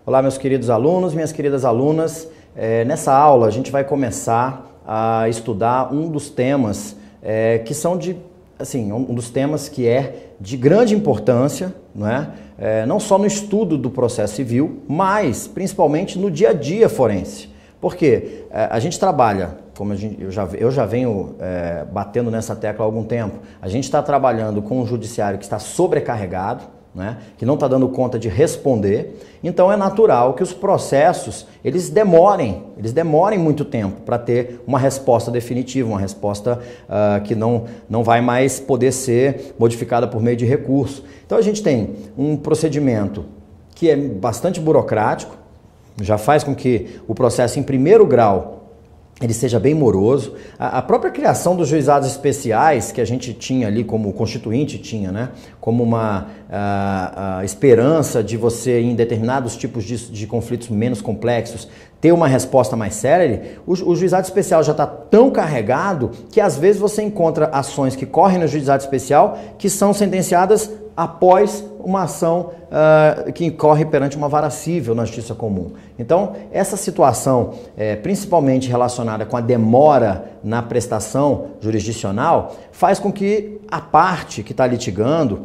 Olá, meus queridos alunos, minhas queridas alunas. Nessa aula a gente vai começar a estudar um dos temas que são um dos temas que é de grande importância, não é? Não só no estudo do processo civil, mas principalmente no dia a dia forense. Porque a gente trabalha, como eu já venho batendo nessa tecla há algum tempo, a gente está trabalhando com um judiciário que está sobrecarregado, né, que não está dando conta de responder. Então é natural que os processos eles demorem muito tempo para ter uma resposta definitiva, uma resposta que não vai mais poder ser modificada por meio de recurso. Então a gente tem um procedimento que é bastante burocrático, já faz com que o processo em primeiro grau ele seja bem moroso. A própria criação dos juizados especiais, que a gente tinha ali como o Constituinte tinha, né, como uma esperança de você, em determinados tipos de conflitos menos complexos, ter uma resposta mais célere, o juizado especial já está tão carregado que às vezes você encontra ações que correm no juizado especial que são sentenciadas após uma ação que incorre perante uma vara cível na justiça comum. Então, essa situação, principalmente relacionada com a demora na prestação jurisdicional, faz com que a parte que está litigando,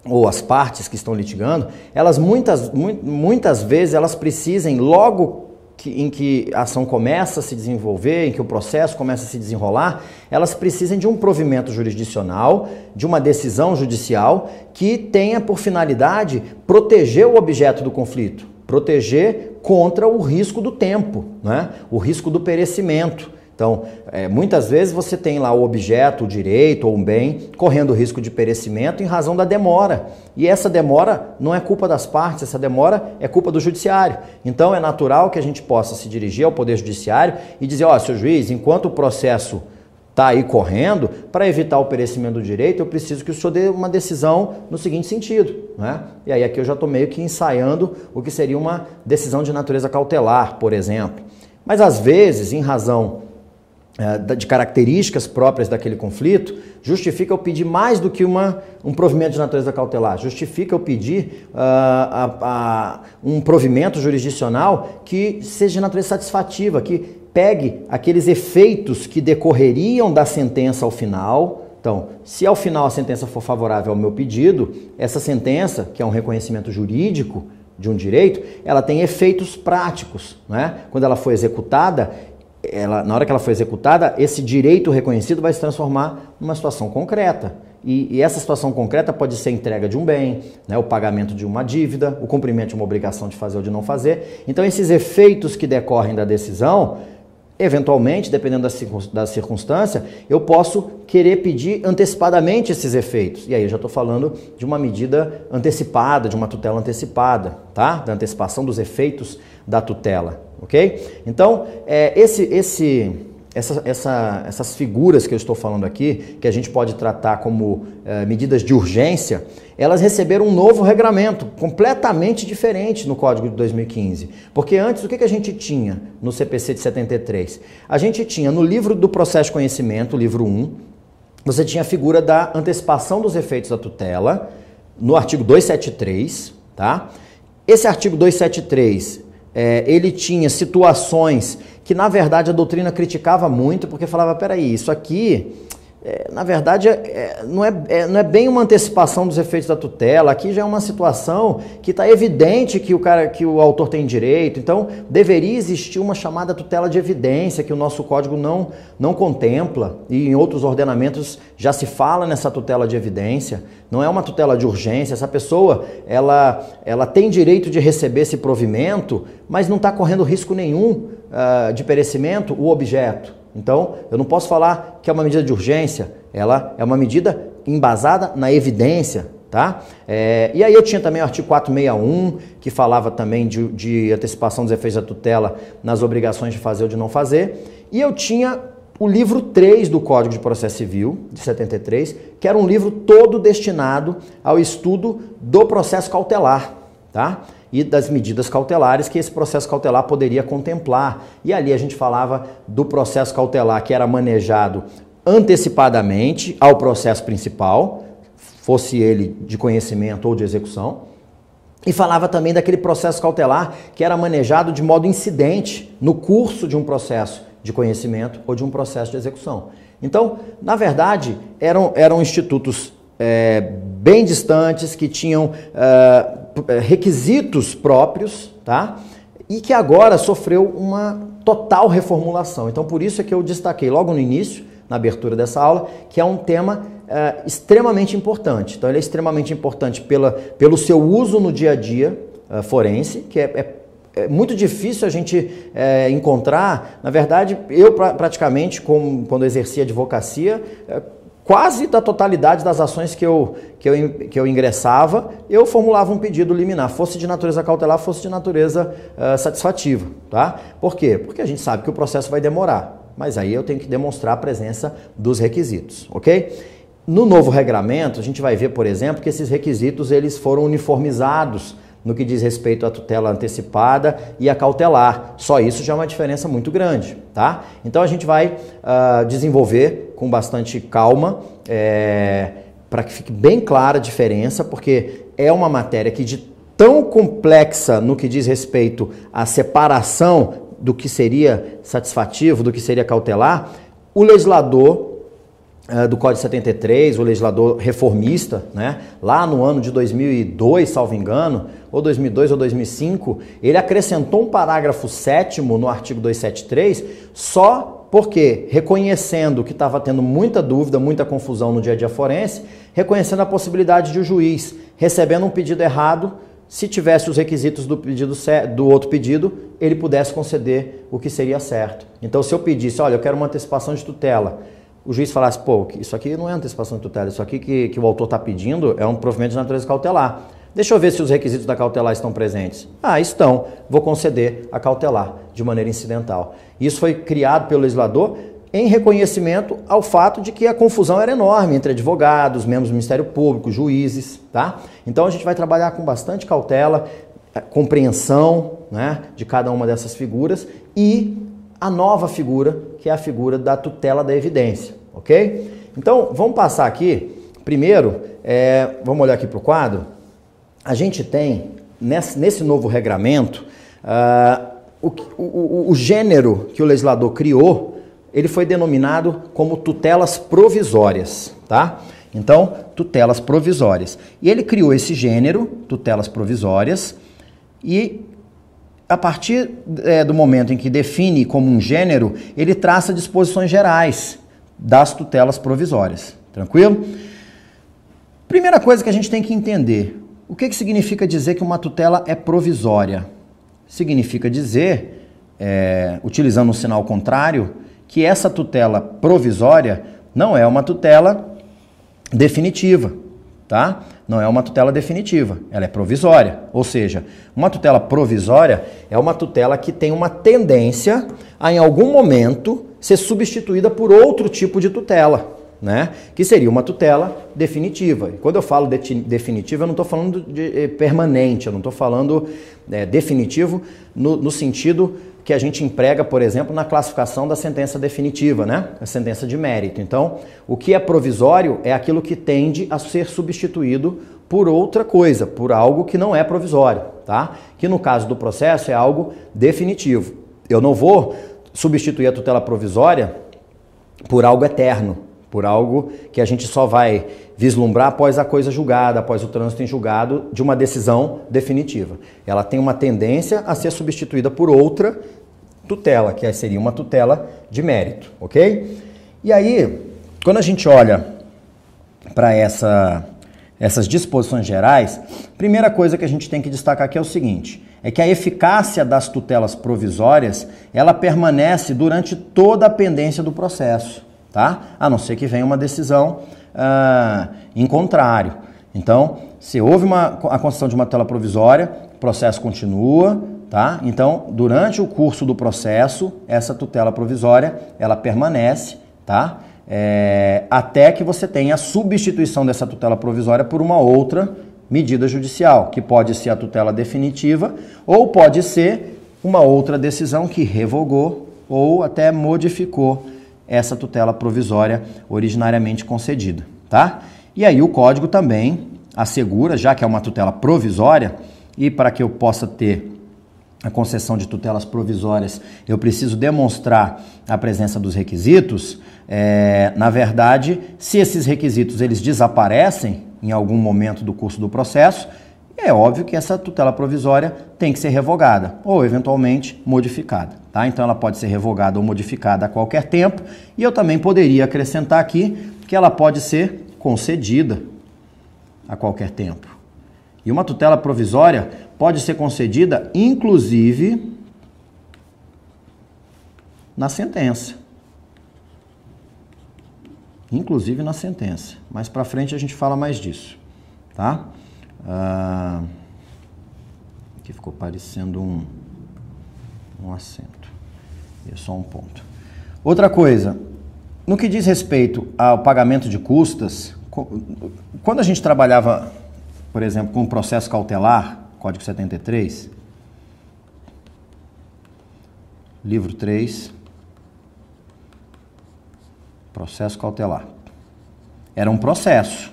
ou as partes que estão litigando, elas muitas vezes elas precisem, logo em que a ação começa a se desenvolver, em que o processo começa a se desenrolar, elas precisam de um provimento jurisdicional, de uma decisão judicial que tenha por finalidade proteger o objeto do conflito, proteger contra o risco do tempo, né? O risco do perecimento. Então, muitas vezes você tem lá o objeto, o direito ou um bem correndo risco de perecimento em razão da demora. E essa demora não é culpa das partes, essa demora é culpa do judiciário. Então, é natural que a gente possa se dirigir ao Poder Judiciário e dizer, ó, seu juiz, enquanto o processo está aí correndo, para evitar o perecimento do direito, eu preciso que o senhor dê uma decisão no seguinte sentido, né? E aí aqui eu já estou meio que ensaiando o que seria uma decisão de natureza cautelar, por exemplo. Mas às vezes, em razão de características próprias daquele conflito, justifica eu pedir mais do que um provimento de natureza cautelar, justifica eu pedir um provimento jurisdicional que seja de natureza satisfativa, que pegue aqueles efeitos que decorreriam da sentença ao final. Então, se ao final a sentença for favorável ao meu pedido, essa sentença, que é um reconhecimento jurídico de um direito, ela tem efeitos práticos, né? Quando ela for executada, na hora que ela for executada, esse direito reconhecido vai se transformar numa situação concreta. E essa situação concreta pode ser a entrega de um bem, né, o pagamento de uma dívida, o cumprimento de uma obrigação de fazer ou de não fazer. Então, esses efeitos que decorrem da decisão, eventualmente, dependendo da circunstância, eu posso querer pedir antecipadamente esses efeitos. E aí eu já estou falando de uma medida antecipada, de uma tutela antecipada, tá? Da antecipação dos efeitos da tutela, ok? Então, essas figuras que eu estou falando aqui, que a gente pode tratar como medidas de urgência, elas receberam um novo regramento, completamente diferente no Código de 2015. Porque antes, o que a gente tinha no CPC de 73? A gente tinha no livro do processo de conhecimento, livro 1, você tinha a figura da antecipação dos efeitos da tutela, no artigo 273, tá? Esse artigo 273, ele tinha situações que, na verdade, a doutrina criticava muito, porque falava, peraí, isso aqui, na verdade, não é bem uma antecipação dos efeitos da tutela, aqui já é uma situação que está evidente que o autor tem direito, então deveria existir uma chamada tutela de evidência, que o nosso código não contempla, e em outros ordenamentos já se fala nessa tutela de evidência, não é uma tutela de urgência, essa pessoa, ela tem direito de receber esse provimento, mas não está correndo risco nenhum de perecimento o objeto. Então, eu não posso falar que é uma medida de urgência, ela é uma medida embasada na evidência, tá? E aí eu tinha também o artigo 461, que falava também de antecipação dos efeitos da tutela nas obrigações de fazer ou de não fazer, e eu tinha o livro 3 do Código de Processo Civil, de 73, que era um livro todo destinado ao estudo do processo cautelar, tá? E das medidas cautelares que esse processo cautelar poderia contemplar. E ali a gente falava do processo cautelar que era manejado antecipadamente ao processo principal, fosse ele de conhecimento ou de execução, e falava também daquele processo cautelar que era manejado de modo incidente no curso de um processo de conhecimento ou de um processo de execução. Então, na verdade, eram institutos bem distantes, que tinham requisitos próprios, tá? E que agora sofreu uma total reformulação. Então, por isso é que eu destaquei logo no início, na abertura dessa aula, que é um tema extremamente importante. Então, ele é extremamente importante pelo seu uso no dia a dia forense, que é muito difícil a gente encontrar. Na verdade, eu praticamente, quando exercia advocacia, quase da totalidade das ações que eu ingressava, eu formulava um pedido liminar, fosse de natureza cautelar, fosse de natureza satisfativa, tá? Por quê? Porque a gente sabe que o processo vai demorar, mas aí eu tenho que demonstrar a presença dos requisitos, ok? No novo regramento, a gente vai ver, por exemplo, que esses requisitos eles foram uniformizados no que diz respeito à tutela antecipada e à cautelar. Só isso já é uma diferença muito grande, tá? Então a gente vai desenvolver com bastante calma para que fique bem clara a diferença, porque é uma matéria que de tão complexa no que diz respeito à separação do que seria satisfativo, do que seria cautelar, o legislador do Código 73, o legislador reformista, né, lá no ano de 2002, salvo engano, ou 2002 ou 2005, ele acrescentou um parágrafo 7º no artigo 273, só porque, reconhecendo que estava tendo muita dúvida, muita confusão no dia a dia forense, reconhecendo a possibilidade de o juiz, recebendo um pedido errado, se tivesse os requisitos do outro pedido, ele pudesse conceder o que seria certo. Então, se eu pedisse, olha, eu quero uma antecipação de tutela, o juiz falasse, pô, isso aqui não é antecipação de tutela, isso aqui que o autor está pedindo é um provimento de natureza cautelar. Deixa eu ver se os requisitos da cautelar estão presentes. Ah, estão. Vou conceder a cautelar de maneira incidental. Isso foi criado pelo legislador em reconhecimento ao fato de que a confusão era enorme entre advogados, membros do Ministério Público, juízes, tá? Então a gente vai trabalhar com bastante cautela, compreensão, né, de cada uma dessas figuras e a nova figura, que é a figura da tutela da evidência, ok? Então, vamos passar aqui. Primeiro, vamos olhar aqui para o quadro. A gente tem, nesse novo regramento, o gênero que o legislador criou, ele foi denominado como tutelas provisórias, tá? Então, tutelas provisórias. E ele criou esse gênero, tutelas provisórias, e a partir do momento em que define como um gênero, ele traça disposições gerais das tutelas provisórias. Tranquilo? Primeira coisa que a gente tem que entender, o que significa dizer que uma tutela é provisória? Significa dizer, utilizando um sinal contrário, que essa tutela provisória não é uma tutela definitiva, tá? Não é uma tutela definitiva, ela é provisória. Ou seja, uma tutela provisória é uma tutela que tem uma tendência a, em algum momento, ser substituída por outro tipo de tutela, né? Que seria uma tutela definitiva. E quando eu falo definitiva, eu não estou falando de permanente, eu não estou falando definitivo no sentido que a gente emprega, por exemplo, na classificação da sentença definitiva, né? A sentença de mérito. Então, o que é provisório é aquilo que tende a ser substituído por outra coisa, por algo que não é provisório, tá? Que no caso do processo é algo definitivo. Eu não vou substituir a tutela provisória por algo eterno, por algo que a gente só vai vislumbrar após a coisa julgada, após o trânsito em julgado de uma decisão definitiva. Ela tem uma tendência a ser substituída por outra tutela, que seria uma tutela de mérito, ok? E aí, quando a gente olha para essas disposições gerais, primeira coisa que a gente tem que destacar aqui é o seguinte, é que a eficácia das tutelas provisórias, ela permanece durante toda a pendência do processo, tá? A não ser que venha uma decisão em contrário. Então, se houve a concessão de uma tutela provisória, o processo continua, tá? Então, durante o curso do processo, essa tutela provisória, ela permanece, tá? Até que você tenha a substituição dessa tutela provisória por uma outra medida judicial, que pode ser a tutela definitiva ou pode ser uma outra decisão que revogou ou até modificou essa tutela provisória originariamente concedida, tá? E aí o Código também assegura, já que é uma tutela provisória, e para que eu possa ter a concessão de tutelas provisórias, eu preciso demonstrar a presença dos requisitos. Na verdade, se esses requisitos eles desaparecem em algum momento do curso do processo, é óbvio que essa tutela provisória tem que ser revogada ou, eventualmente, modificada, tá? Então, ela pode ser revogada ou modificada a qualquer tempo, e eu também poderia acrescentar aqui que ela pode ser concedida a qualquer tempo. E uma tutela provisória pode ser concedida, inclusive, na sentença. Inclusive na sentença. Mais para frente a gente fala mais disso, tá? Aqui ficou parecendo um acento. É só um ponto. Outra coisa, no que diz respeito ao pagamento de custas, quando a gente trabalhava, por exemplo, com o processo cautelar, Código 73, livro 3, processo cautelar. Era um processo.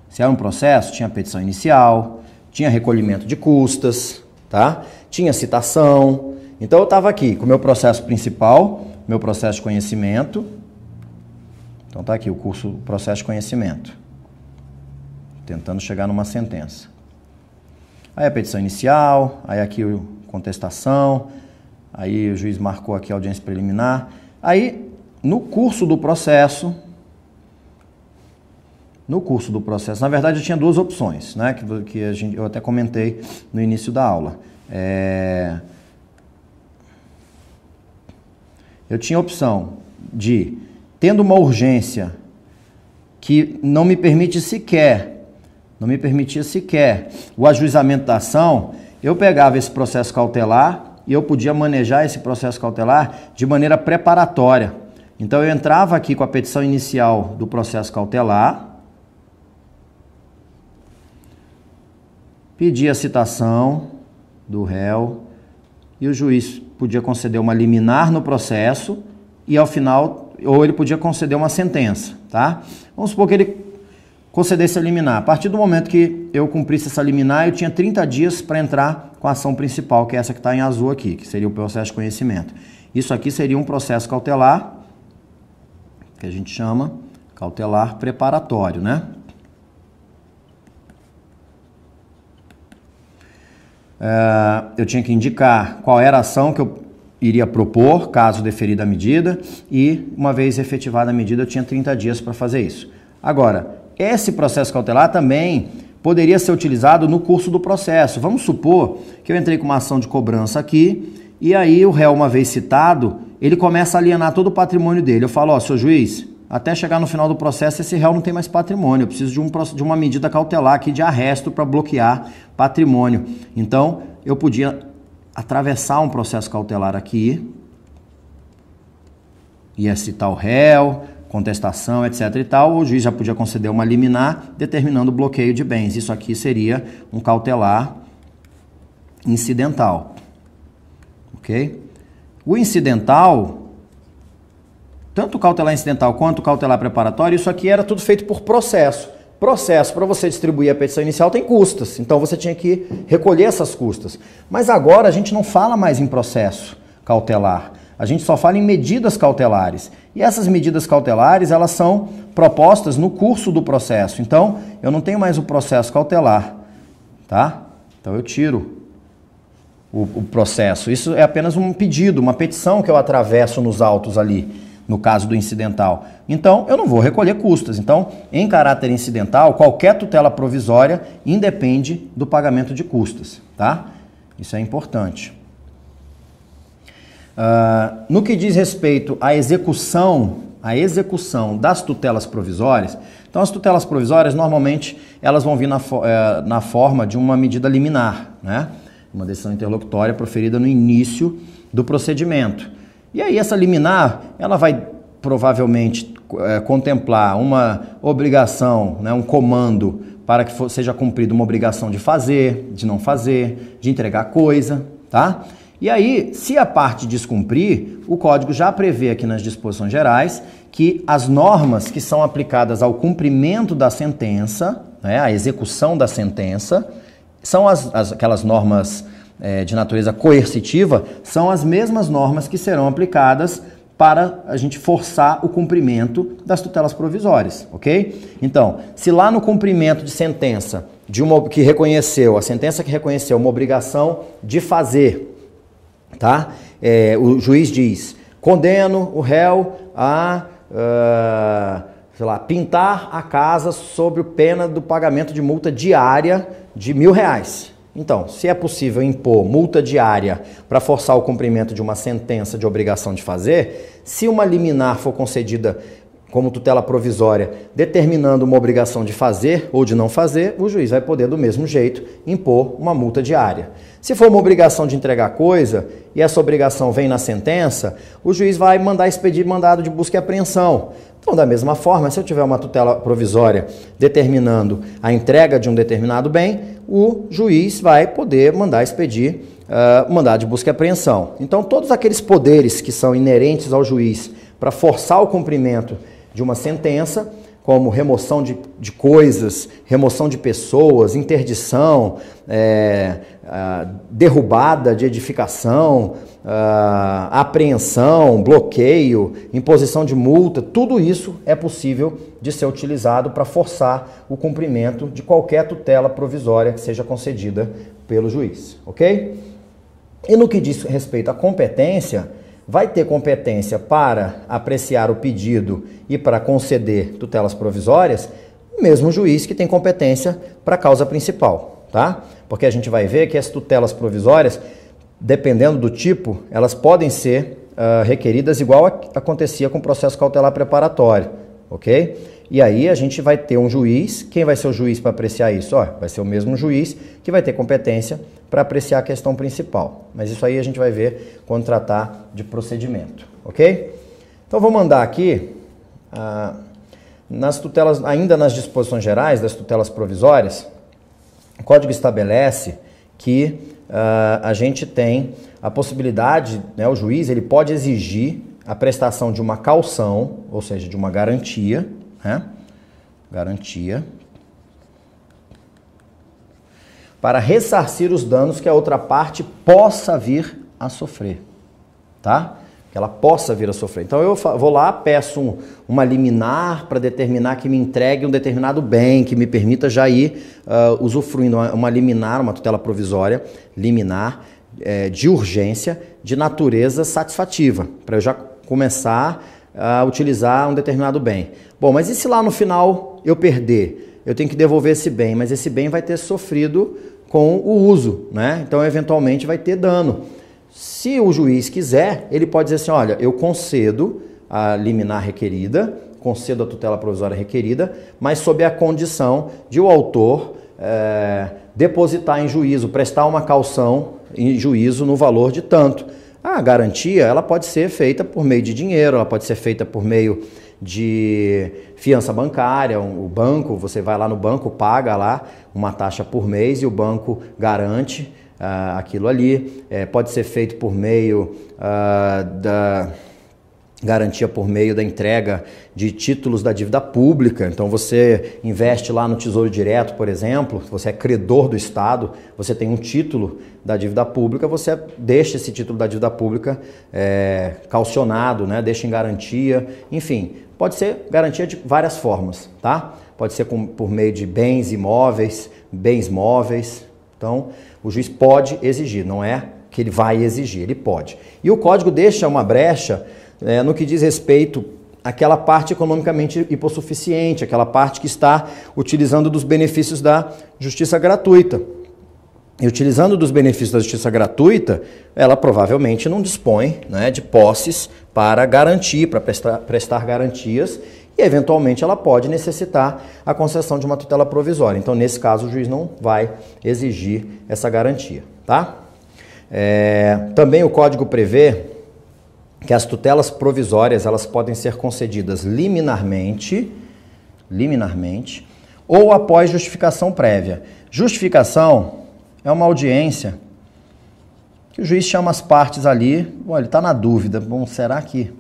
Se era um processo, tinha petição inicial, tinha recolhimento de custas, tá? Tinha citação. Então eu estava aqui com o meu processo principal, meu processo de conhecimento. Então está aqui o processo de conhecimento. Tentando chegar numa sentença. Aí a petição inicial, aí aqui a contestação, aí o juiz marcou aqui a audiência preliminar. Aí, no curso do processo, na verdade eu tinha duas opções, né, eu até comentei no início da aula. Eu tinha a opção de, tendo uma urgência que não me permitia sequer o ajuizamento da ação, eu pegava esse processo cautelar e eu podia manejar esse processo cautelar de maneira preparatória. Então eu entrava aqui com a petição inicial do processo cautelar, pedia a citação do réu e o juiz podia conceder uma liminar no processo e ao final, ou ele podia conceder uma sentença, tá? Vamos supor que ele concedesse a liminar. A partir do momento que eu cumprisse essa liminar, eu tinha 30 dias para entrar com a ação principal, que é essa que está em azul aqui, que seria o processo de conhecimento. Isso aqui seria um processo cautelar, que a gente chama cautelar preparatório, né? Eu tinha que indicar qual era a ação que eu iria propor, caso deferida a medida, e uma vez efetivada a medida, eu tinha 30 dias para fazer isso. Agora, esse processo cautelar também poderia ser utilizado no curso do processo. Vamos supor que eu entrei com uma ação de cobrança aqui, e aí o réu, uma vez citado, ele começa a alienar todo o patrimônio dele. Eu falo, senhor juiz, até chegar no final do processo, esse réu não tem mais patrimônio. Eu preciso de uma medida cautelar aqui de arresto para bloquear patrimônio. Então, eu podia atravessar um processo cautelar aqui, ia citar o réu, contestação, etc. e tal, o juiz já podia conceder uma liminar determinando o bloqueio de bens. Isso aqui seria um cautelar incidental. Ok? O incidental, tanto o cautelar incidental quanto o cautelar preparatório, isso aqui era tudo feito por processo. Processo, para você distribuir a petição inicial, tem custas. Então, você tinha que recolher essas custas. Mas agora, a gente não fala mais em processo cautelar. A gente só fala em medidas cautelares. E essas medidas cautelares, elas são propostas no curso do processo. Então, eu não tenho mais o processo cautelar, tá? Então, eu tiro o processo. Isso é apenas um pedido, uma petição que eu atravesso nos autos ali, no caso do incidental. Então, eu não vou recolher custas. Então, em caráter incidental, qualquer tutela provisória independe do pagamento de custas, tá? Isso é importante. No que diz respeito à execução das tutelas provisórias, então as tutelas provisórias, normalmente, elas vão vir na forma de uma medida liminar, né? Uma decisão interlocutória proferida no início do procedimento. E aí essa liminar, ela vai provavelmente contemplar uma obrigação, né, um comando para que seja cumprida uma obrigação de fazer, de não fazer, de entregar coisa, tá? E aí, se a parte descumprir, o Código já prevê aqui nas disposições gerais que as normas que são aplicadas ao cumprimento da sentença, né, a execução da sentença, são aquelas normas de natureza coercitiva, são as mesmas normas que serão aplicadas para a gente forçar o cumprimento das tutelas provisórias, ok? Então, se lá no cumprimento de sentença, a sentença que reconheceu uma obrigação de fazer, tá? O juiz diz, condeno o réu a, sei lá, pintar a casa sob pena do pagamento de multa diária de R$1.000. Então, se é possível impor multa diária para forçar o cumprimento de uma sentença de obrigação de fazer, se uma liminar for concedida como tutela provisória, determinando uma obrigação de fazer ou de não fazer, o juiz vai poder, do mesmo jeito, impor uma multa diária. Se for uma obrigação de entregar coisa e essa obrigação vem na sentença, o juiz vai mandar expedir mandado de busca e apreensão. Então, da mesma forma, se eu tiver uma tutela provisória determinando a entrega de um determinado bem, o juiz vai poder mandar expedir mandado de busca e apreensão. Então, todos aqueles poderes que são inerentes ao juiz para forçar o cumprimento de uma sentença, como remoção de coisas, remoção de pessoas, interdição, derrubada de edificação, apreensão, bloqueio, imposição de multa, tudo isso é possível de ser utilizado para forçar o cumprimento de qualquer tutela provisória que seja concedida pelo juiz, ok? E no que diz respeito à competência, vai ter competência para apreciar o pedido e para conceder tutelas provisórias, o mesmo juiz que tem competência para a causa principal, tá? Porque a gente vai ver que as tutelas provisórias, dependendo do tipo, elas podem ser requeridas igual acontecia com o processo cautelar preparatório, ok? E aí a gente vai ter um juiz, quem vai ser o juiz para apreciar isso? Vai ser o mesmo juiz que vai ter competência para apreciar a questão principal. Mas isso aí a gente vai ver quando tratar de procedimento, ok? Então vou mandar aqui, nas tutelas, ainda nas disposições gerais das tutelas provisórias, o Código estabelece que a gente tem a possibilidade, né, o juiz ele pode exigir a prestação de uma caução, ou seja, de uma garantia, né? Garantia, para ressarcir os danos que a outra parte possa vir a sofrer, tá? Que ela possa vir a sofrer. Então eu vou lá, peço uma liminar para determinar que me entregue um determinado bem, que me permita já ir usufruindo uma liminar, uma tutela provisória, liminar de urgência, de natureza satisfativa, para eu já começar a utilizar um determinado bem. Bom, mas e se lá no final eu perder? Eu tenho que devolver esse bem, mas esse bem vai ter sofrido com o uso, né? Então, eventualmente, vai ter dano. Se o juiz quiser, ele pode dizer assim, olha, eu concedo a liminar requerida, concedo a tutela provisória requerida, mas sob a condição de o autor depositar em juízo, prestar uma caução em juízo no valor de tanto. A garantia, ela pode ser feita por meio de dinheiro, ela pode ser feita por meio de fiança bancária, o banco, você vai lá no banco, paga lá uma taxa por mês e o banco garante aquilo ali. Pode ser feito por meio da garantia por meio da entrega de títulos da dívida pública. Então você investe lá no Tesouro Direto, por exemplo, você é credor do Estado, você tem um título da dívida pública, você deixa esse título da dívida pública calcionado, né? Deixa em garantia, enfim, pode ser garantia de várias formas, tá? Pode ser por meio de bens imóveis, bens móveis. Então o juiz pode exigir, não é que ele vai exigir, ele pode. E o Código deixa uma brecha no que diz respeito àquela parte economicamente hipossuficiente, aquela parte que está utilizando dos benefícios da justiça gratuita. E utilizando dos benefícios da justiça gratuita, ela provavelmente não dispõe, né, de posses para garantir, para prestar garantias, e eventualmente ela pode necessitar a concessão de uma tutela provisória. Então, nesse caso, o juiz não vai exigir essa garantia, tá? Também o Código prevê que as tutelas provisórias elas podem ser concedidas liminarmente ou após justificação prévia. Justificação é uma audiência que o juiz chama as partes ali, bom, ele está na dúvida, bom, será que,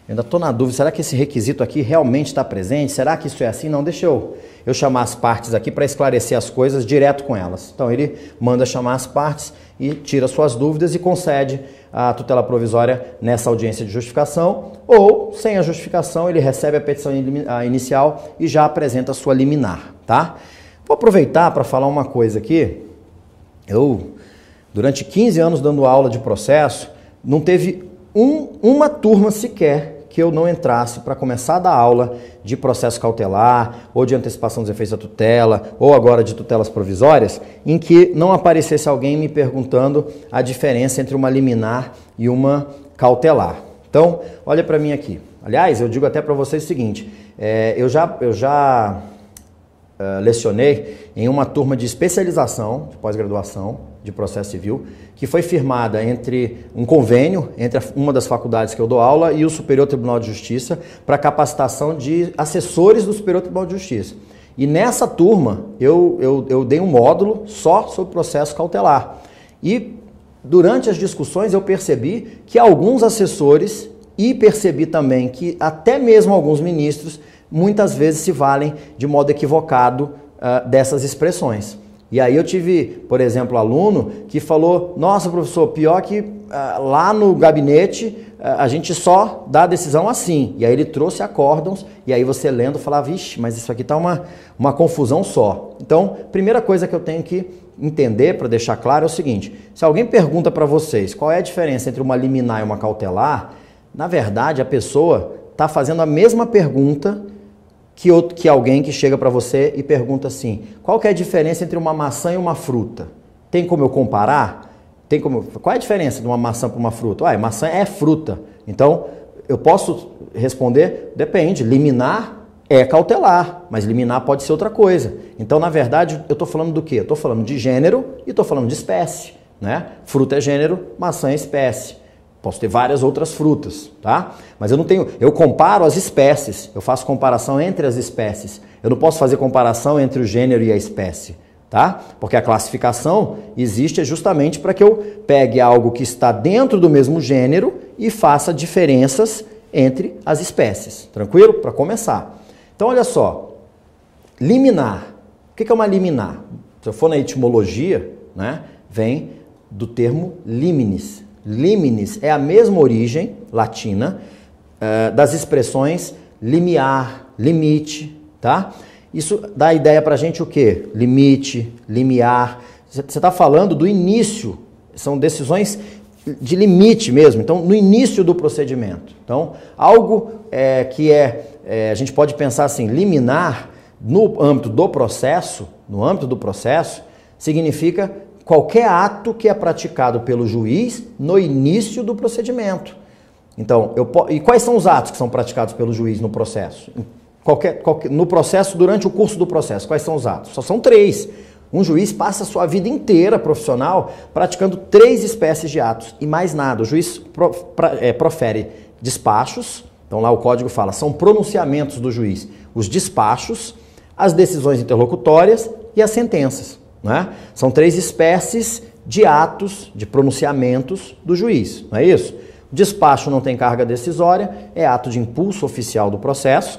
eu ainda estou na dúvida, será que esse requisito aqui realmente está presente? Será que isso é assim? Não, deixa eu chamar as partes aqui para esclarecer as coisas direto com elas. Então ele manda chamar as partes e tira suas dúvidas e concede a tutela provisória nessa audiência de justificação, ou sem a justificação ele recebe a petição inicial e já apresenta a sua liminar, tá? Vou aproveitar para falar uma coisa aqui. Eu, durante 15 anos dando aula de processo, não teve uma turma sequer que eu não entrasse para começar a dar aula de processo cautelar, ou de antecipação dos efeitos da tutela, ou agora de tutelas provisórias, em que não aparecesse alguém me perguntando a diferença entre uma liminar e uma cautelar. Então, olha para mim aqui. Aliás, eu digo até para vocês o seguinte, eu já lecionei em uma turma de especialização, de pós-graduação, de processo civil, que foi firmada entre um convênio entre uma das faculdades que eu dou aula e o Superior Tribunal de Justiça para capacitação de assessores do Superior Tribunal de Justiça. E nessa turma eu dei um módulo só sobre processo cautelar. E durante as discussões eu percebi que alguns assessores e percebi também que até mesmo alguns ministros muitas vezes se valem de modo equivocado dessas expressões. E aí eu tive, por exemplo, aluno que falou, nossa, professor, pior que lá no gabinete a gente só dá a decisão assim. E aí ele trouxe acórdãos e aí você lendo falava, vixe, mas isso aqui tá uma confusão só. Então, primeira coisa que eu tenho que entender, para deixar claro, é o seguinte, se alguém pergunta para vocês qual é a diferença entre uma liminar e uma cautelar, na verdade a pessoa está fazendo a mesma pergunta que alguém que chega para você e pergunta assim, qual que é a diferença entre uma maçã e uma fruta? Tem como eu comparar? Qual é a diferença de uma maçã para uma fruta? Maçã é fruta. Então, eu posso responder, depende, liminar é cautelar, mas liminar pode ser outra coisa. Então, na verdade, eu estou falando do quê? Eu estou falando de gênero e estou falando de espécie, né? Fruta é gênero, maçã é espécie. Posso ter várias outras frutas, tá? Mas eu comparo as espécies, eu faço comparação entre as espécies. Eu não posso fazer comparação entre o gênero e a espécie, tá? Porque a classificação existe justamente para que eu pegue algo que está dentro do mesmo gênero e faça diferenças entre as espécies, tranquilo? Para começar. Então, olha só, liminar. O que é uma liminar? Se eu for na etimologia, né, vem do termo liminis. Liminis é a mesma origem latina das expressões limiar, limite, tá? Isso dá a ideia pra gente o quê? Limite, limiar. Você está falando do início, são decisões de limite mesmo, então no início do procedimento. Então, algo que a gente pode pensar assim, liminar no âmbito do processo, significa qualquer ato que é praticado pelo juiz no início do procedimento. Então, e quais são os atos que são praticados pelo juiz no processo? No processo, durante o curso do processo, quais são os atos? Só são 3. Um juiz passa a sua vida inteira profissional praticando 3 espécies de atos e mais nada. O juiz profere despachos, então lá o código fala, são pronunciamentos do juiz. Os despachos, as decisões interlocutórias e as sentenças. Né? São 3 espécies de atos, de pronunciamentos do juiz, não é isso? O despacho não tem carga decisória, é ato de impulso oficial do processo.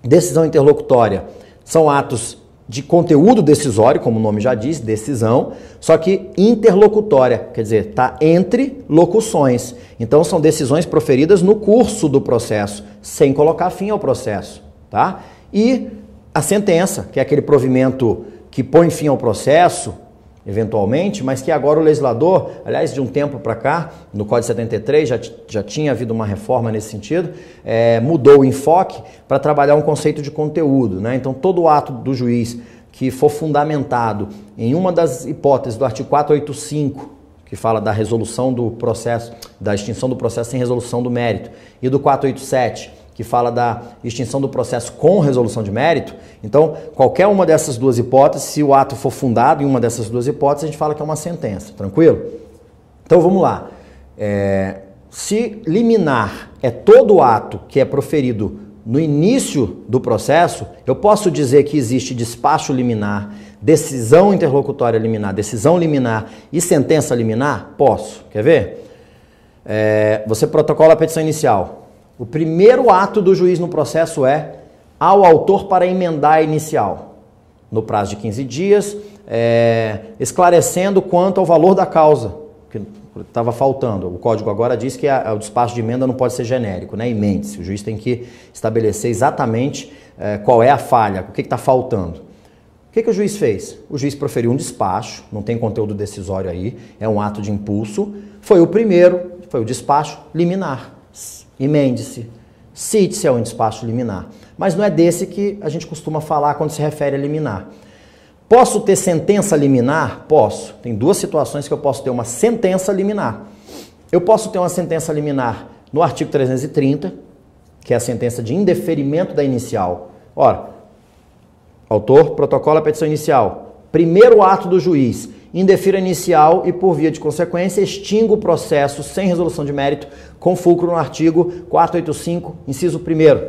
Decisão interlocutória são atos de conteúdo decisório, como o nome já diz, decisão, só que interlocutória, quer dizer, está entre locuções. Então são decisões proferidas no curso do processo, sem colocar fim ao processo, tá? E a sentença, que é aquele provimento que põe fim ao processo, eventualmente, mas que agora o legislador, aliás, de um tempo para cá, no Código 73, já tinha havido uma reforma nesse sentido, mudou o enfoque para trabalhar um conceito de conteúdo, né? Então, todo ato do juiz que for fundamentado em uma das hipóteses do artigo 485, que fala da resolução do processo, da extinção do processo sem resolução do mérito, e do 487, que fala da extinção do processo com resolução de mérito. Então, qualquer uma dessas duas hipóteses, se o ato for fundado em uma dessas duas hipóteses, a gente fala que é uma sentença, tranquilo? Então, vamos lá. Se liminar é todo ato que é proferido no início do processo, eu posso dizer que existe despacho liminar, decisão interlocutória liminar, decisão liminar e sentença liminar? Posso. Quer ver? Você protocola a petição inicial. O primeiro ato do juiz no processo é ao autor para emendar a inicial, no prazo de 15 dias, esclarecendo quanto ao valor da causa, que estava faltando. O código agora diz que o despacho de emenda não pode ser genérico, né? Emende-se. O juiz tem que estabelecer exatamente qual é a falha, o que está faltando. O que o juiz fez? O juiz proferiu um despacho, não tem conteúdo decisório aí, é um ato de impulso. Foi o primeiro, foi o despacho liminar. Emende-se. Cite-se é um despacho liminar. Mas não é desse que a gente costuma falar quando se refere a liminar. Posso ter sentença liminar? Posso. Tem duas situações que eu posso ter uma sentença liminar. Eu posso ter uma sentença liminar no artigo 330, que é a sentença de indeferimento da inicial. Ora, autor, protocola a petição inicial. Primeiro ato do juiz, indefira a inicial e, por via de consequência, extinga o processo sem resolução de mérito, com fulcro no artigo 485, inciso 1º.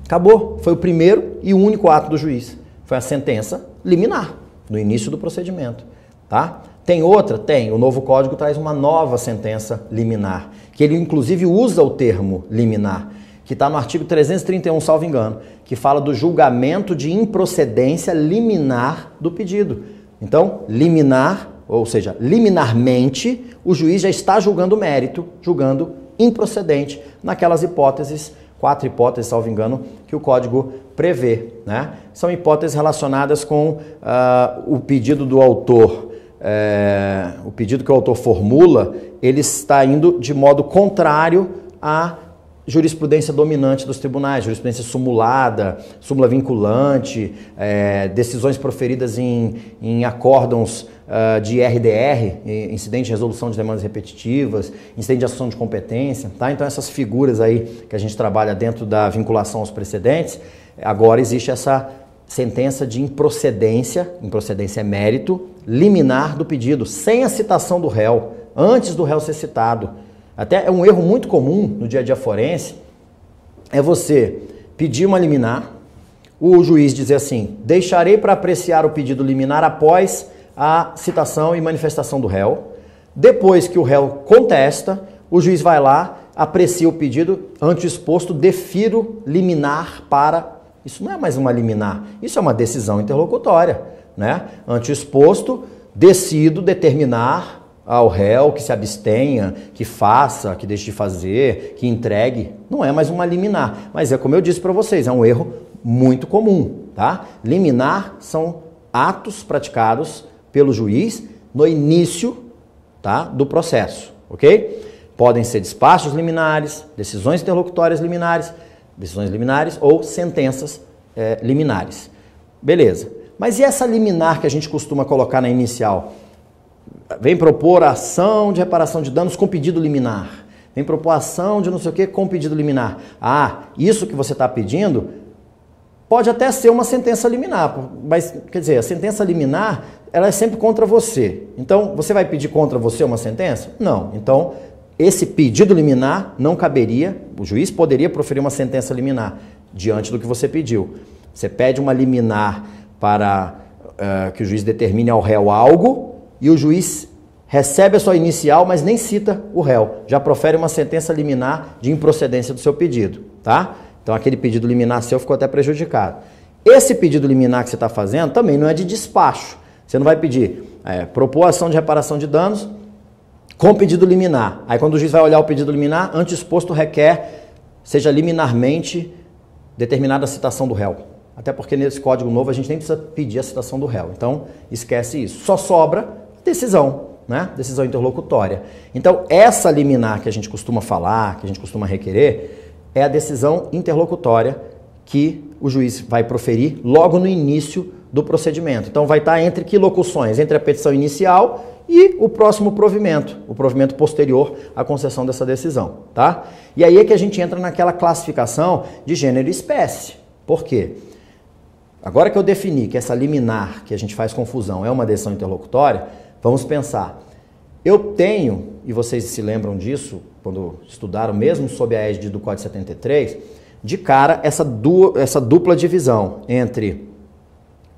Acabou. Foi o primeiro e o único ato do juiz. Foi a sentença liminar, no início do procedimento. Tá? Tem outra? Tem. O novo código traz uma nova sentença liminar, que ele inclusive usa o termo liminar, que está no artigo 331, salvo engano, que fala do julgamento de improcedência liminar do pedido. Então, liminar, ou seja, liminarmente, o juiz já está julgando o mérito, julgando improcedente naquelas hipóteses, 4 hipóteses, salvo engano, que o código prevê, né? São hipóteses relacionadas com o pedido do autor, o pedido que o autor formula, ele está indo de modo contrário à jurisprudência dominante dos tribunais, jurisprudência sumulada, súmula vinculante, decisões proferidas em acórdãos de RDR, incidente de resolução de demandas repetitivas, incidente de assunção de competência, tá? Então essas figuras aí que a gente trabalha dentro da vinculação aos precedentes, agora existe essa sentença de improcedência é mérito, liminar do pedido, sem a citação do réu, antes do réu ser citado. Até é um erro muito comum no dia a dia forense, é você pedir uma liminar, o juiz dizer assim, deixarei para apreciar o pedido liminar após a citação e manifestação do réu. Depois que o réu contesta, o juiz vai lá, aprecia o pedido, ante o exposto, defiro liminar para... Isso não é mais uma liminar, isso é uma decisão interlocutória, né? Ante o exposto, decido determinar ao réu que se abstenha, que faça, que deixe de fazer, que entregue. Não é mais uma liminar, mas é como eu disse para vocês, é um erro muito comum, tá? Liminar são atos praticados pelo juiz no início, tá, do processo, ok? Podem ser despachos liminares, decisões interlocutórias liminares, decisões liminares ou sentenças liminares. Beleza. Mas e essa liminar que a gente costuma colocar na inicial? Vem propor a ação de reparação de danos com pedido liminar. Vem propor a ação de não sei o que com pedido liminar. Ah, isso que você está pedindo pode até ser uma sentença liminar, mas, quer dizer, a sentença liminar, ela é sempre contra você. Então, você vai pedir contra você uma sentença? Não. Então, esse pedido liminar não caberia, o juiz poderia proferir uma sentença liminar diante do que você pediu. Você pede uma liminar para que o juiz determine ao réu algo e o juiz recebe a sua inicial, mas nem cita o réu. Já profere uma sentença liminar de improcedência do seu pedido, tá? Então, aquele pedido liminar seu ficou até prejudicado. Esse pedido liminar que você está fazendo também não é de despacho. Você não vai pedir propor ação de reparação de danos com pedido liminar. Aí, quando o juiz vai olhar o pedido liminar, ante exposto requer, seja liminarmente determinada a citação do réu. Até porque nesse código novo a gente nem precisa pedir a citação do réu. Então, esquece isso. Só sobra decisão, né? Decisão interlocutória. Então, essa liminar que a gente costuma falar, que a gente costuma requerer, é a decisão interlocutória que o juiz vai proferir logo no início do procedimento. Então, vai estar entre que locuções? Entre a petição inicial e o próximo provimento, o provimento posterior à concessão dessa decisão, tá? E aí é que a gente entra naquela classificação de gênero e espécie. Por quê? Agora que eu defini que essa liminar, que a gente faz confusão, é uma decisão interlocutória, vamos pensar. Eu tenho, e vocês se lembram disso, quando estudaram mesmo sob a égide do Código 73, de cara essa dupla divisão entre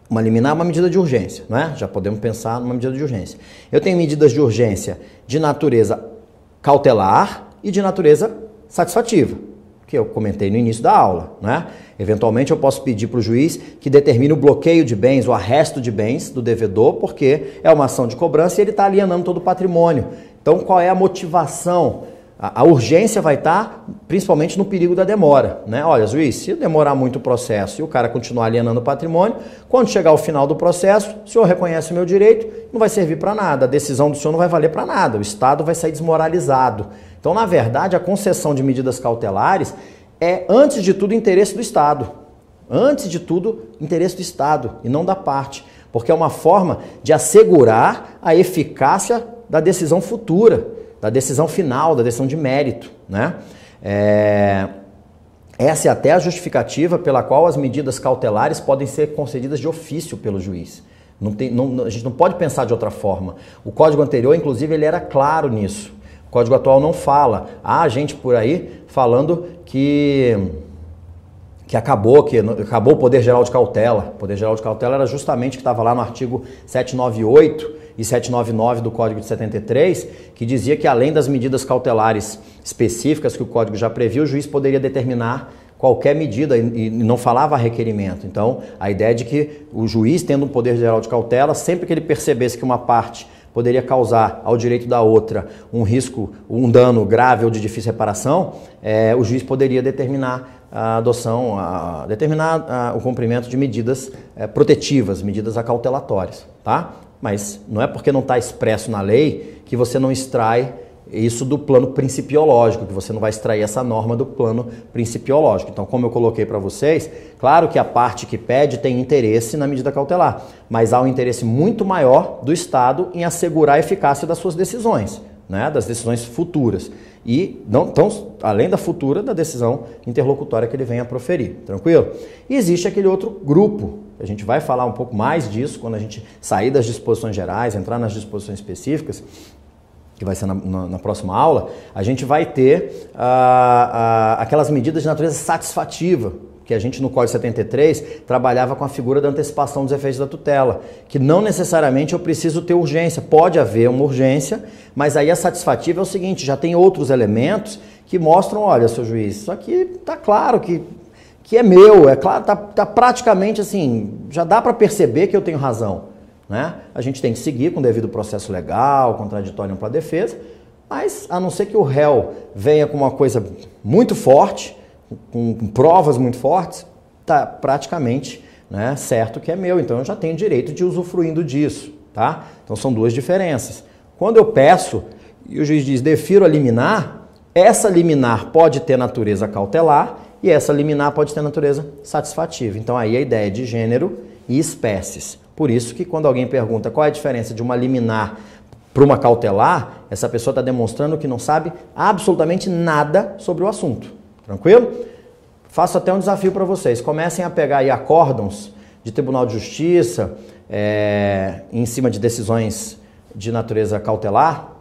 uma liminar e uma medida de urgência, né? Já podemos pensar numa medida de urgência. Eu tenho medidas de urgência de natureza cautelar e de natureza satisfativa, que eu comentei no início da aula, né? Eventualmente eu posso pedir para o juiz que determine o bloqueio de bens, o arresto de bens do devedor, porque é uma ação de cobrança e ele está alienando todo o patrimônio. Então qual é a motivação? A urgência vai estar principalmente no perigo da demora, né? Olha, juiz, se demorar muito o processo e o cara continuar alienando o patrimônio, quando chegar ao final do processo, o senhor reconhece o meu direito, não vai servir para nada, a decisão do senhor não vai valer para nada, o Estado vai sair desmoralizado. Então, na verdade, a concessão de medidas cautelares é, antes de tudo, interesse do Estado. Antes de tudo, interesse do Estado e não da parte, porque é uma forma de assegurar a eficácia da decisão futura, da decisão final, da decisão de mérito, né? Essa é até a justificativa pela qual as medidas cautelares podem ser concedidas de ofício pelo juiz. A gente não pode pensar de outra forma. O código anterior, inclusive, ele era claro nisso. O código atual não fala. Há gente por aí falando que acabou o poder geral de cautela. O poder geral de cautela era justamente o que estava lá no artigo 798 e 799 do Código de 73, que dizia que além das medidas cautelares específicas que o Código já previu, o juiz poderia determinar qualquer medida e não falava requerimento. Então, a ideia é de que o juiz, tendo um poder geral de cautela, sempre que ele percebesse que uma parte poderia causar ao direito da outra um risco, um dano grave ou de difícil reparação, o juiz poderia determinar a adoção, determinar o cumprimento de medidas protetivas, medidas acautelatórias, tá? Mas não é porque não está expresso na lei que você não extrai isso do plano principiológico, que você não vai extrair essa norma do plano principiológico. Então, como eu coloquei para vocês, claro que a parte que pede tem interesse na medida cautelar, mas há um interesse muito maior do Estado em assegurar a eficácia das suas decisões, né, das decisões futuras. E, não, então, além da futura, da decisão interlocutória que ele venha a proferir. Tranquilo? E existe aquele outro grupo. A gente vai falar um pouco mais disso quando a gente sair das disposições gerais, entrar nas disposições específicas, que vai ser na próxima aula. A gente vai ter aquelas medidas de natureza satisfativa, que a gente no Código 73 trabalhava com a figura da antecipação dos efeitos da tutela, que não necessariamente eu preciso ter urgência, pode haver uma urgência, mas aí a satisfativa é o seguinte, já tem outros elementos que mostram, olha, seu juiz, isso aqui está claro que é meu, é claro, tá praticamente assim, já dá para perceber que eu tenho razão, né? A gente tem que seguir com o devido processo legal, contraditório e ampla defesa, mas a não ser que o réu venha com uma coisa muito forte, com provas muito fortes, tá praticamente, né, certo que é meu, então eu já tenho direito de usufruindo disso, tá? Então são duas diferenças. Quando eu peço e o juiz diz defiro a liminar, essa liminar pode ter natureza cautelar e essa liminar pode ter natureza satisfativa. Então aí a ideia é de gênero e espécies. Por isso que quando alguém pergunta qual é a diferença de uma liminar para uma cautelar, essa pessoa está demonstrando que não sabe absolutamente nada sobre o assunto. Tranquilo? Faço até um desafio para vocês. Comecem a pegar aí acórdãos de Tribunal de Justiça em cima de decisões de natureza cautelar,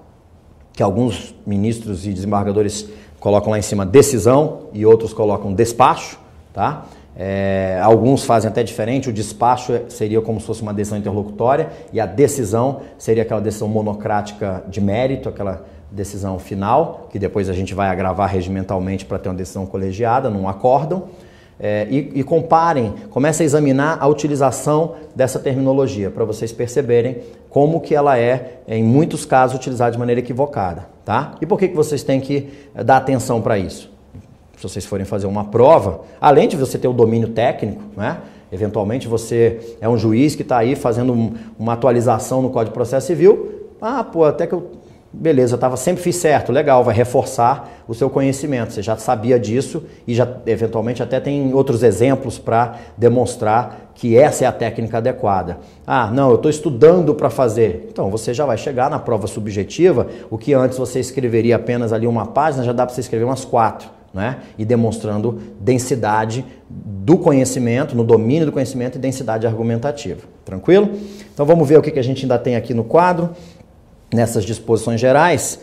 que alguns ministros e desembargadores colocam lá em cima decisão e outros colocam despacho, tá? Alguns fazem até diferente, o despacho seria como se fosse uma decisão interlocutória e a decisão seria aquela decisão monocrática de mérito, aquela decisão final, que depois a gente vai agravar regimentalmente para ter uma decisão colegiada, num acórdão, e comparem, comecem a examinar a utilização dessa terminologia, para vocês perceberem como que ela é, em muitos casos, utilizada de maneira equivocada, tá? E por que vocês têm que dar atenção para isso? Se vocês forem fazer uma prova, além de você ter o domínio técnico, né? Eventualmente você é um juiz que está aí fazendo uma atualização no Código de Processo Civil, até que beleza, sempre fiz certo, legal, vai reforçar o seu conhecimento, você já sabia disso e já eventualmente até tem outros exemplos para demonstrar que essa é a técnica adequada. Não, eu estou estudando para fazer. Então você já vai chegar na prova subjetiva, o que antes você escreveria apenas ali uma página, já dá para você escrever umas 4. Né? E demonstrando densidade do conhecimento, no domínio do conhecimento e densidade argumentativa. Tranquilo? Então vamos ver o que a gente ainda tem aqui no quadro, nessas disposições gerais.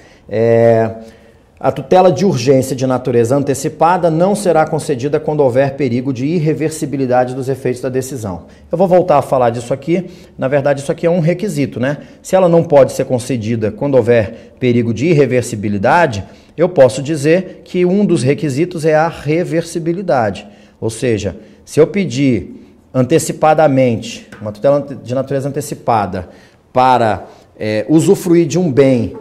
A tutela de urgência de natureza antecipada não será concedida quando houver perigo de irreversibilidade dos efeitos da decisão. Eu vou voltar a falar disso aqui. Na verdade, isso aqui é um requisito, né? Se ela não pode ser concedida quando houver perigo de irreversibilidade, eu posso dizer que um dos requisitos é a reversibilidade. Ou seja, se eu pedir antecipadamente, uma tutela de natureza antecipada, para usufruir de um bem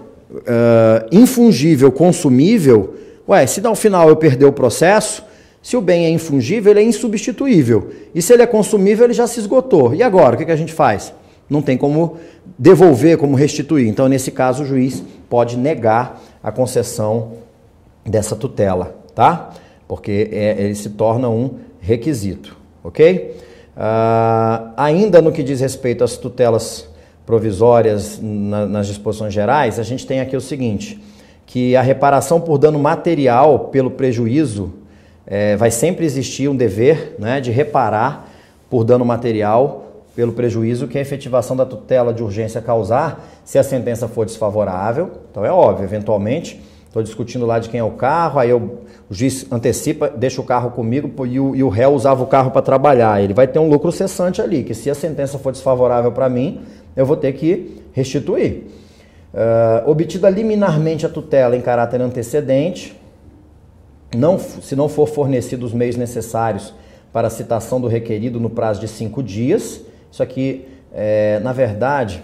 infungível, consumível, se ao final eu perder o processo, se o bem é infungível, ele é insubstituível. E se ele é consumível, ele já se esgotou. E agora, o que a gente faz? Não tem como devolver, como restituir. Então, nesse caso, o juiz pode negar a concessão dessa tutela, tá? Porque ele se torna um requisito, ok? Ainda no que diz respeito às tutelas provisórias nas disposições gerais, a gente tem aqui o seguinte, que a reparação por dano material pelo prejuízo, vai sempre existir um dever, né, de reparar por dano material pelo prejuízo que a efetivação da tutela de urgência causar, se a sentença for desfavorável. Então é óbvio, eventualmente, estou discutindo lá de quem é o carro, aí o juiz antecipa, deixa o carro comigo e o réu usava o carro para trabalhar. Ele vai ter um lucro cessante ali, que se a sentença for desfavorável para mim, eu vou ter que restituir. Obtida liminarmente a tutela em caráter antecedente, se não for fornecidos os meios necessários para a citação do requerido no prazo de 5 dias, isso aqui, na verdade,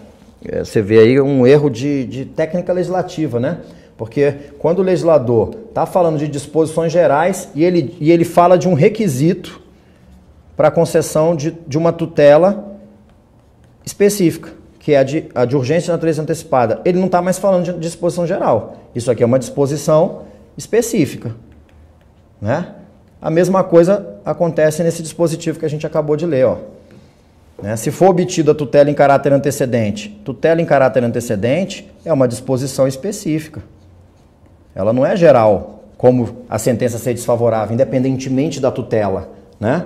você vê aí um erro de técnica legislativa, né? Porque quando o legislador está falando de disposições gerais e ele fala de um requisito para a concessão de uma tutela específica, que é a de urgência de natureza antecipada. Ele não está mais falando de disposição geral. Isso aqui é uma disposição específica, né? A mesma coisa acontece nesse dispositivo que a gente acabou de ler, ó. Né? Se for obtida a tutela em caráter antecedente é uma disposição específica. Ela não é geral, como a sentença ser desfavorável, independentemente da tutela, né?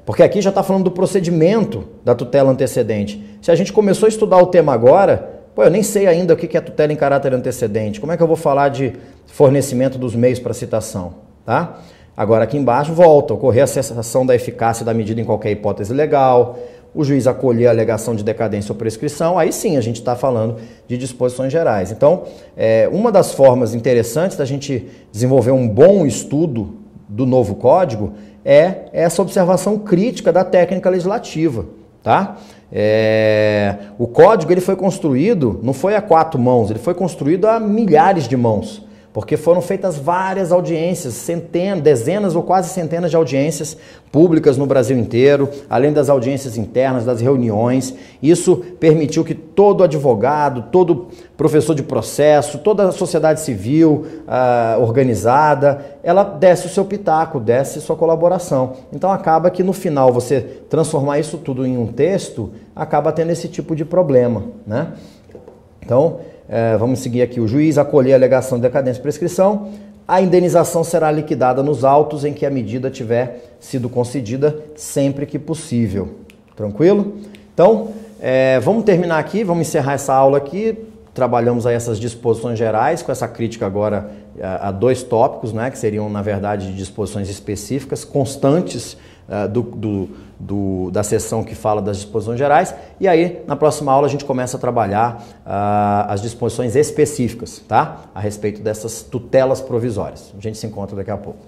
Porque aqui já está falando do procedimento da tutela antecedente. Se a gente começou a estudar o tema agora, eu nem sei ainda o que é tutela em caráter antecedente. Como é que eu vou falar de fornecimento dos meios para citação? Tá? Agora aqui embaixo volta, ocorrer a cessação da eficácia da medida em qualquer hipótese legal, o juiz acolher a alegação de decadência ou prescrição, aí sim a gente está falando de disposições gerais. Então, uma das formas interessantes da gente desenvolver um bom estudo do novo código é essa observação crítica da técnica legislativa, tá? O código ele foi construído, não foi a 4 mãos, ele foi construído a milhares de mãos, porque foram feitas várias audiências, centenas, dezenas ou quase centenas de audiências públicas no Brasil inteiro, além das audiências internas, das reuniões. Isso permitiu que todo advogado, todo professor de processo, toda a sociedade civil organizada, ela desse o seu pitaco, desse sua colaboração. Então acaba que no final você transformar isso tudo em um texto, acaba tendo esse tipo de problema, né? Então, vamos seguir aqui. O juiz acolher a alegação de decadência e prescrição, a indenização será liquidada nos autos em que a medida tiver sido concedida sempre que possível. Tranquilo? Então, vamos terminar aqui, vamos encerrar essa aula aqui. Trabalhamos aí essas disposições gerais, com essa crítica agora a 2 tópicos, né, que seriam, na verdade, disposições específicas, constantes da seção que fala das disposições gerais. E aí, na próxima aula, a gente começa a trabalhar as disposições específicas, tá? A respeito dessas tutelas provisórias. A gente se encontra daqui a pouco.